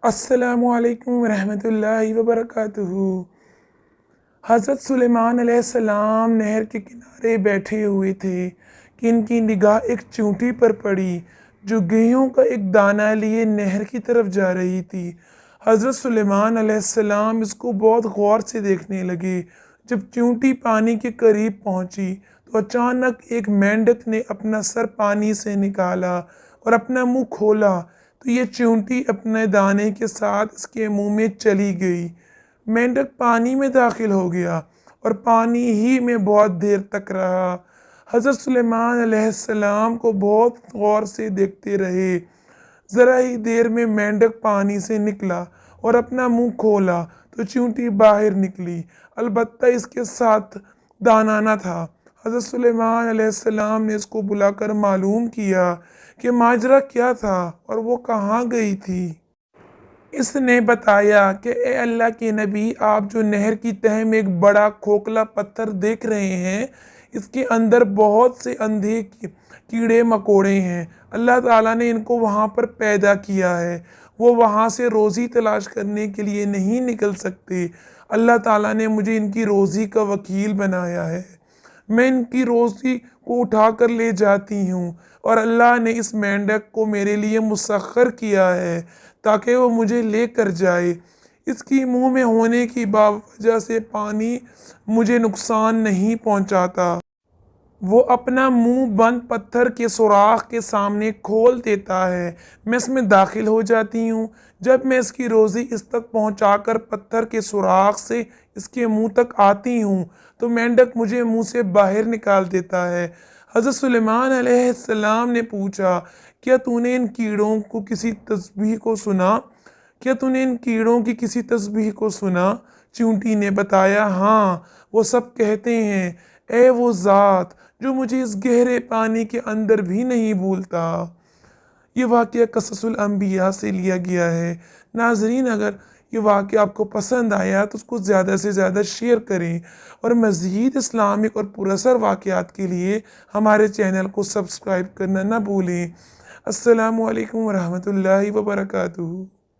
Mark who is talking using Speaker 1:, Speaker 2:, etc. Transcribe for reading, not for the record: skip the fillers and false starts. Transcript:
Speaker 1: السلام علیکم ورحمۃ اللہ وبرکاتہ۔ حضرت سلیمان علیہ السلام نہر کے کنارے بیٹھے ہوئے تھے کہ ان کی نگاہ ایک چونٹی پر پڑی جو گیہوں کا ایک دانہ لیے نہر کی طرف جا رہی تھی۔ حضرت سلیمان علیہ السلام اس کو بہت غور سے دیکھنے لگے۔ جب چونٹی پانی کے قریب پہنچی تو اچانک ایک مینڈک نے اپنا سر پانی سے نکالا اور اپنا منہ کھولا تو یہ چونٹی اپنے دانے کے ساتھ اس کے منہ میں چلی گئی۔ مینڈک پانی میں داخل ہو گیا اور پانی ہی میں بہت دیر تک رہا۔ حضرت سلیمان علیہ السلام کو بہت غور سے دیکھتے رہے۔ ذرا ہی دیر میں مینڈک پانی سے نکلا اور اپنا منہ کھولا تو چونٹی باہر نکلی، البتہ اس کے ساتھ دانہ نہ تھا۔ حضرت سلیمان علیہ السلام نے اس کو بلا کر معلوم کیا کہ ماجرا کیا تھا اور وہ کہاں گئی تھی۔ اس نے بتایا کہ اے اللہ کے نبی، آپ جو نہر کی تہہ میں ایک بڑا کھوکھلا پتھر دیکھ رہے ہیں، اس کے اندر بہت سے اندھے کیڑے مکوڑے ہیں۔ اللہ تعالیٰ نے ان کو وہاں پر پیدا کیا ہے۔ وہ وہاں سے روزی تلاش کرنے کے لیے نہیں نکل سکتے۔ اللہ تعالیٰ نے مجھے ان کی روزی کا وکیل بنایا ہے۔ میں ان کی روزی کو اٹھا کر لے جاتی ہوں اور اللہ نے اس مینڈک کو میرے لیے مسخر کیا ہے تاکہ وہ مجھے لے کر جائے۔ اس کی منہ میں ہونے کی وجہ سے پانی مجھے نقصان نہیں پہنچاتا۔ وہ اپنا منہ بند پتھر کے سوراخ کے سامنے کھول دیتا ہے، میں اس میں داخل ہو جاتی ہوں۔ جب میں اس کی روزی اس تک پہنچا کر پتھر کے سوراخ سے اس کے منہ تک آتی ہوں تو مینڈک مجھے منہ سے باہر نکال دیتا ہے۔ حضرت سلیمان علیہ السلام نے پوچھا، کیا تو نے ان کیڑوں کو کسی تسبیح کو سنا؟ کیا تو نے ان کیڑوں کی کسی تسبیح کو سنا؟ چونٹی نے بتایا، ہاں، وہ سب کہتے ہیں، اے وہ ذات جو مجھے اس گہرے پانی کے اندر بھی نہیں بھولتا۔ یہ واقعہ قصص الانبیاء سے لیا گیا ہے۔ ناظرین، اگر یہ واقعہ آپ کو پسند آیا تو اس کو زیادہ سے زیادہ شیئر کریں اور مزید اسلامک اور پراثر واقعات کے لیے ہمارے چینل کو سبسکرائب کرنا نہ بھولیں۔ السلام علیکم ورحمۃ اللہ وبرکاتہ۔